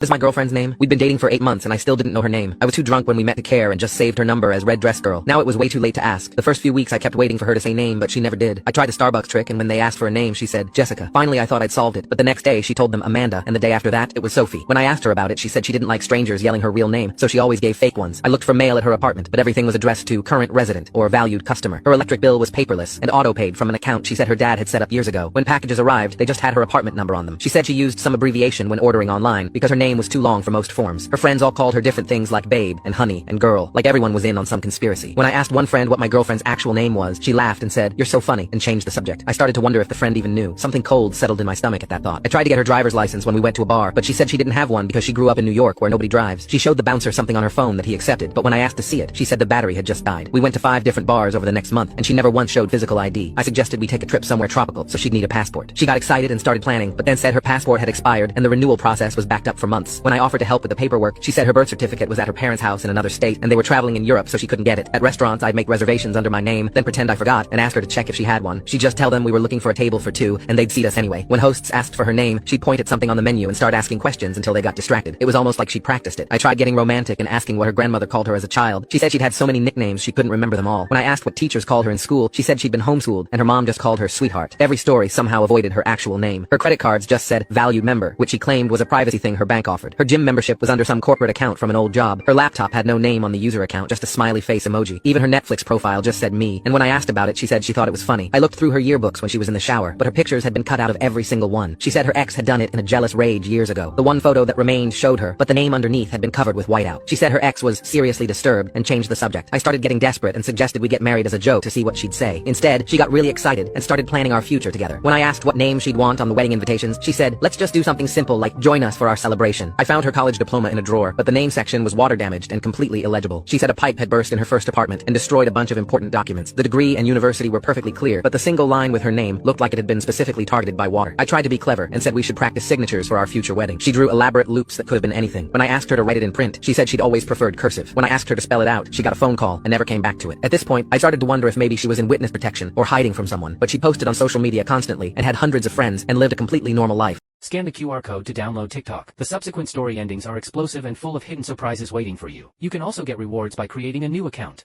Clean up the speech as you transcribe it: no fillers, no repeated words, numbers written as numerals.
This is my girlfriend's name. We'd been dating for 8 months and I still didn't know her name. I was too drunk when we met to care and just saved her number as Red Dress Girl. Now it was way too late to ask. The first few weeks I kept waiting for her to say name, but she never did. I tried the Starbucks trick and when they asked for a name, she said Jessica. Finally I thought I'd solved it, but the next day she told them Amanda, and the day after that it was Sophie. When I asked her about it, she said she didn't like strangers yelling her real name, so she always gave fake ones. I looked for mail at her apartment, but everything was addressed to current resident or valued customer. Her electric bill was paperless and auto-paid from an account she said her dad had set up years ago. When packages arrived, they just had her apartment number on them. She said she used some abbreviation when ordering online because her name was too long for most forms. Her friends all called her different things like babe and honey and girl, like everyone was in on some conspiracy. When I asked one friend what my girlfriend's actual name was, she laughed and said, "You're so funny," and changed the subject. I started to wonder if the friend even knew. Something cold settled in my stomach at that thought. I tried to get her driver's license when we went to a bar, but she said she didn't have one because she grew up in New York where nobody drives. She showed the bouncer something on her phone that he accepted, but when I asked to see it, she said the battery had just died. We went to 5 different bars over the next month, and she never once showed physical ID. I suggested we take a trip somewhere tropical, so she'd need a passport. She got excited and started planning, but then said her passport had expired and the renewal process was backed up for months. When I offered to help with the paperwork, she said her birth certificate was at her parents' house in another state, and they were traveling in Europe so she couldn't get it. At restaurants, I'd make reservations under my name, then pretend I forgot, and ask her to check if she had one. She'd just tell them we were looking for a table for 2, and they'd seat us anyway. When hosts asked for her name, she'd point at something on the menu and start asking questions until they got distracted. It was almost like she'd practiced it. I tried getting romantic and asking what her grandmother called her as a child. She said she'd had so many nicknames she couldn't remember them all. When I asked what teachers called her in school, she said she'd been homeschooled, and her mom just called her sweetheart. Every story somehow avoided her actual name. Her credit cards just said valued member, which she claimed was a privacy thing her bank offered. Her gym membership was under some corporate account from an old job. Her laptop had no name on the user account, just a smiley face emoji. Even her Netflix profile just said me, and when I asked about it, she said she thought it was funny. I looked through her yearbooks when she was in the shower, but her pictures had been cut out of every single one. She said her ex had done it in a jealous rage years ago. The one photo that remained showed her, but the name underneath had been covered with whiteout. She said her ex was seriously disturbed and changed the subject. I started getting desperate and suggested we get married as a joke to see what she'd say. Instead, she got really excited and started planning our future together. When I asked what name she'd want on the wedding invitations, she said, "Let's just do something simple like join us for our celebration." I found her college diploma in a drawer, but the name section was water damaged and completely illegible. She said a pipe had burst in her first apartment and destroyed a bunch of important documents. The degree and university were perfectly clear, but the single line with her name looked like it had been specifically targeted by water. I tried to be clever and said we should practice signatures for our future wedding. She drew elaborate loops that could have been anything. When I asked her to write it in print, she said she'd always preferred cursive. When I asked her to spell it out, she got a phone call and never came back to it. At this point, I started to wonder if maybe she was in witness protection or hiding from someone, but she posted on social media constantly and had hundreds of friends and lived a completely normal life. Scan the QR code to download TikTok. The subsequent story endings are explosive and full of hidden surprises waiting for you. You can also get rewards by creating a new account.